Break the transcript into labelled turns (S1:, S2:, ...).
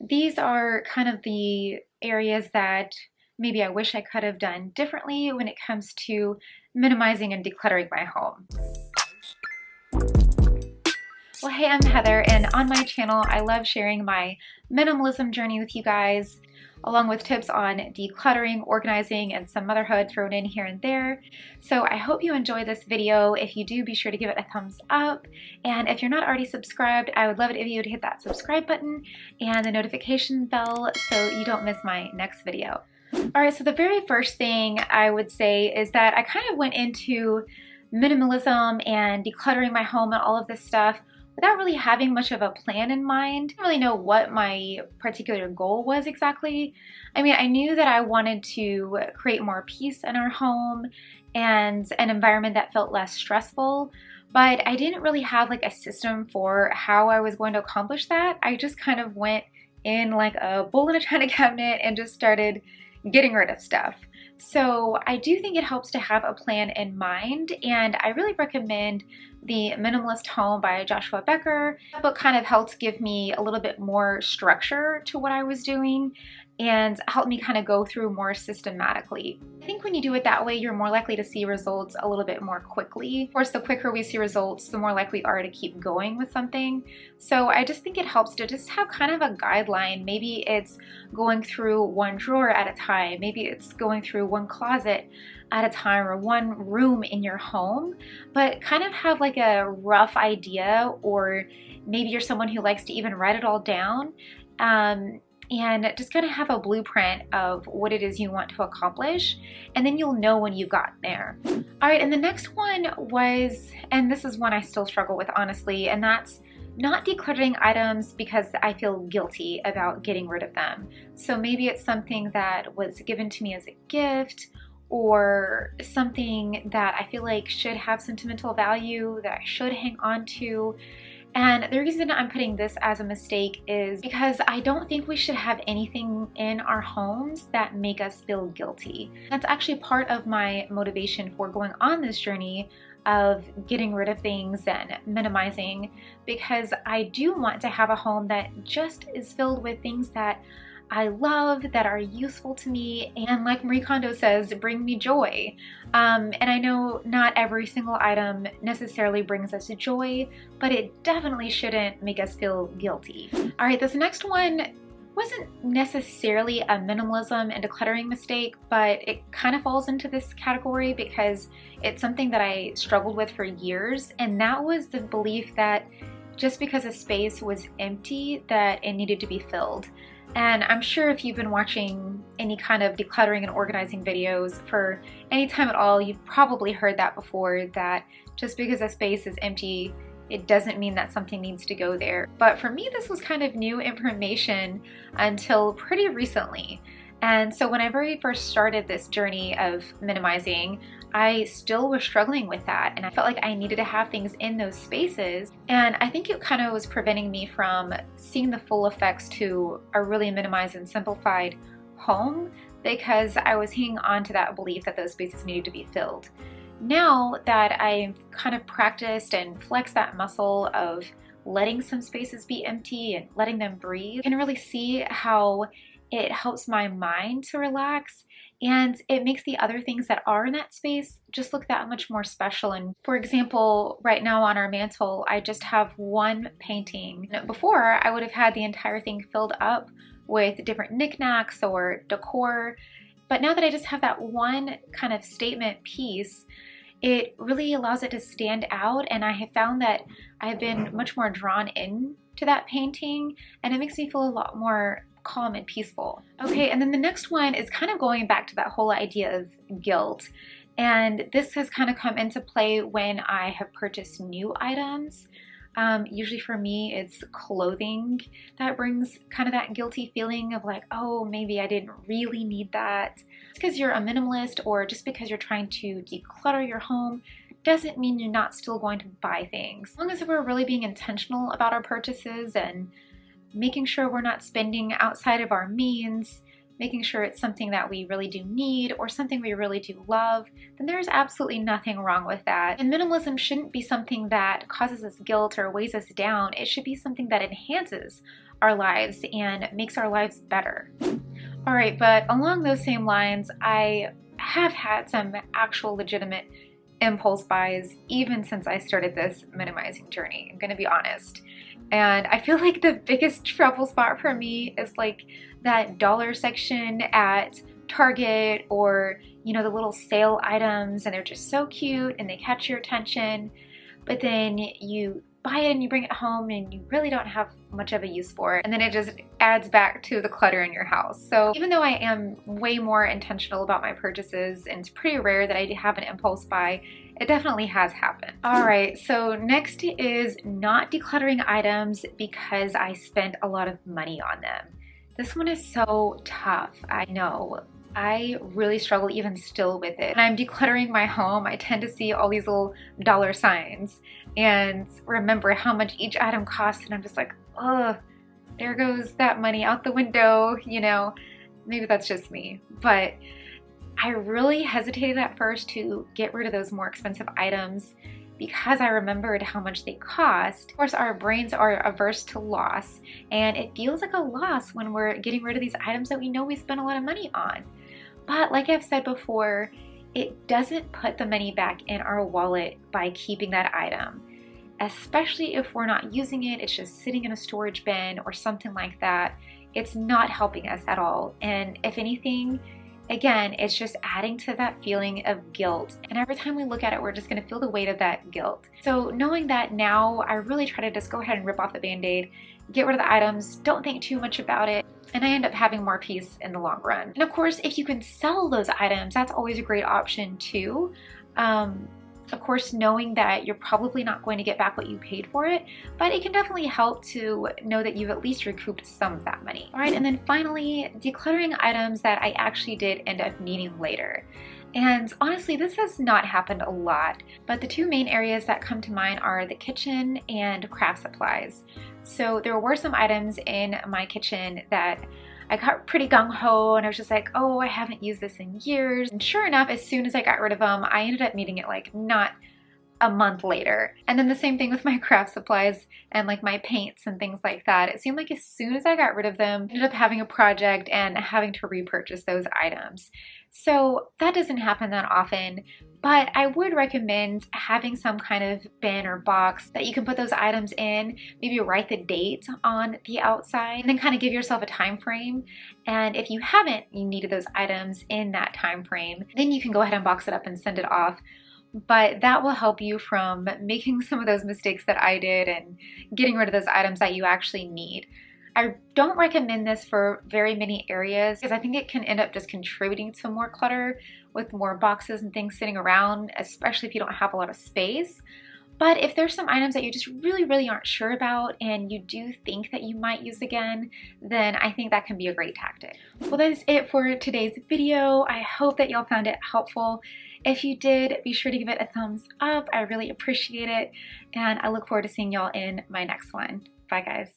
S1: these are kind of the areas that maybe I wish I could have done differently when it comes to minimizing and decluttering my home. Well, hey, I'm Heather, and on my channel, I love sharing my minimalism journey with you guys, along with tips on decluttering, organizing, and some motherhood thrown in here and there. So I hope you enjoy this video. If you do, be sure to give it a thumbs up. And if you're not already subscribed, I would love it if you would hit that subscribe button and the notification bell so you don't miss my next video. All right, so the very first thing I would say is that I kind of went into minimalism and decluttering my home and all of this stuff without really having much of a plan in mind. I didn't really know what my particular goal was exactly. I mean, I knew that I wanted to create more peace in our home and an environment that felt less stressful, but I didn't really have like a system for how I was going to accomplish that. I just kind of went in like a bull in a china cabinet and just started getting rid of stuff. So I do think it helps to have a plan in mind, and I really recommend The Minimalist Home by Joshua Becker. That book kind of helped give me a little bit more structure to what I was doing and helped me kind of go through more systematically. I think when you do it that way, you're more likely to see results a little bit more quickly. Of course, the quicker we see results, the more likely we are to keep going with something. So I just think it helps to just have kind of a guideline. Maybe it's going through one drawer at a time. Maybe it's going through one closet at a time or one room in your home, but kind of have like a rough idea, or maybe you're someone who likes to even write it all down. And just kind of have a blueprint of what it is you want to accomplish, and then you'll know when you've gotten there. All right, and the next one was, and this is one I still struggle with honestly, and that's not decluttering items because I feel guilty about getting rid of them. So maybe it's something that was given to me as a gift, or something that I feel like should have sentimental value that I should hang on to. And the reason I'm putting this as a mistake is because I don't think we should have anything in our homes that make us feel guilty. That's actually part of my motivation for going on this journey of getting rid of things and minimizing, because I do want to have a home that just is filled with things that I love, that are useful to me, and like Marie Kondo says, bring me joy. And I know not every single item necessarily brings us joy, but it definitely shouldn't make us feel guilty. All right, this next one wasn't necessarily a minimalism and decluttering mistake, but it kind of falls into this category because it's something that I struggled with for years, and that was the belief that just because a space was empty, that it needed to be filled. And I'm sure if you've been watching any kind of decluttering and organizing videos for any time at all, you've probably heard that before, that just because a space is empty, it doesn't mean that something needs to go there. But for me, this was kind of new information until pretty recently. And so when I very first started this journey of minimizing, I still was struggling with that, and I felt like I needed to have things in those spaces, and I think it kind of was preventing me from seeing the full effects to a really minimized and simplified home, because I was hanging on to that belief that those spaces needed to be filled. Now that I've kind of practiced and flexed that muscle of letting some spaces be empty and letting them breathe, I can really see how it helps my mind to relax, and it makes the other things that are in that space just look that much more special. And for example, right now on our mantle, I just have one painting. Before, I would have had the entire thing filled up with different knickknacks or decor, but now that I just have that one kind of statement piece, it really allows it to stand out, and I have found that I have been much more drawn in to that painting, and it makes me feel a lot more calm and peaceful. Okay, and then the next one is kind of going back to that whole idea of guilt. And this has kind of come into play when I have purchased new items. Usually for me, it's clothing that brings kind of that guilty feeling of like, oh, maybe I didn't really need that. Just because you're a minimalist or just because you're trying to declutter your home doesn't mean you're not still going to buy things. As long as we're really being intentional about our purchases and making sure we're not spending outside of our means, making sure it's something that we really do need or something we really do love, then there's absolutely nothing wrong with that. And minimalism shouldn't be something that causes us guilt or weighs us down. It should be something that enhances our lives and makes our lives better. All right, but along those same lines, I have had some actual legitimate impulse buys even since I started this minimizing journey. I'm gonna be honest. And I feel like the biggest trouble spot for me is like that dollar section at Target, or you know, the little sale items, and they're just so cute and they catch your attention, but then you buy it and you bring it home and you really don't have much of a use for it, and then it just adds back to the clutter in your house. So even though I am way more intentional about my purchases, and it's pretty rare that I have an impulse buy, it definitely has happened. All right, so next is not decluttering items because I spent a lot of money on them. This one is so tough, I know. I really struggle even still with it. When I'm decluttering my home, I tend to see all these little dollar signs and remember how much each item costs, and I'm just like, oh, there goes that money out the window, you know. Maybe that's just me, but I really hesitated at first to get rid of those more expensive items because I remembered how much they cost. Of course, our brains are averse to loss, and it feels like a loss when we're getting rid of these items that we know we spent a lot of money on. But like I've said before, it doesn't put the money back in our wallet by keeping that item, especially if we're not using it, it's just sitting in a storage bin or something like that. It's not helping us at all. And if anything, again, it's just adding to that feeling of guilt. And every time we look at it, we're just gonna feel the weight of that guilt. So knowing that now, I really try to just go ahead and rip off the Band-Aid, get rid of the items, don't think too much about it, and I end up having more peace in the long run. And of course, if you can sell those items, that's always a great option too. Of course, knowing that you're probably not going to get back what you paid for it, but it can definitely help to know that you've at least recouped some of that money. All right, and then finally, decluttering items that I actually did end up needing later. And honestly, this has not happened a lot, but the two main areas that come to mind are the kitchen and craft supplies. So there were some items in my kitchen that I got pretty gung-ho, and I was just like, oh, I haven't used this in years. And sure enough, as soon as I got rid of them, I ended up needing it like not a month later. And then the same thing with my craft supplies and like my paints and things like that. It seemed like as soon as I got rid of them, I ended up having a project and having to repurchase those items. So that doesn't happen that often, but I would recommend having some kind of bin or box that you can put those items in, maybe write the date on the outside, and then kind of give yourself a time frame. And if you haven't needed those items in that time frame, then you can go ahead and box it up and send it off. But that will help you from making some of those mistakes that I did and getting rid of those items that you actually need. I don't recommend this for very many areas because I think it can end up just contributing to more clutter with more boxes and things sitting around, especially if you don't have a lot of space. But if there's some items that you just really aren't sure about and you do think that you might use again, then I think that can be a great tactic. Well, that is it for today's video. I hope that y'all found it helpful. If you did, be sure to give it a thumbs up. I really appreciate it. And I look forward to seeing y'all in my next one. Bye, guys.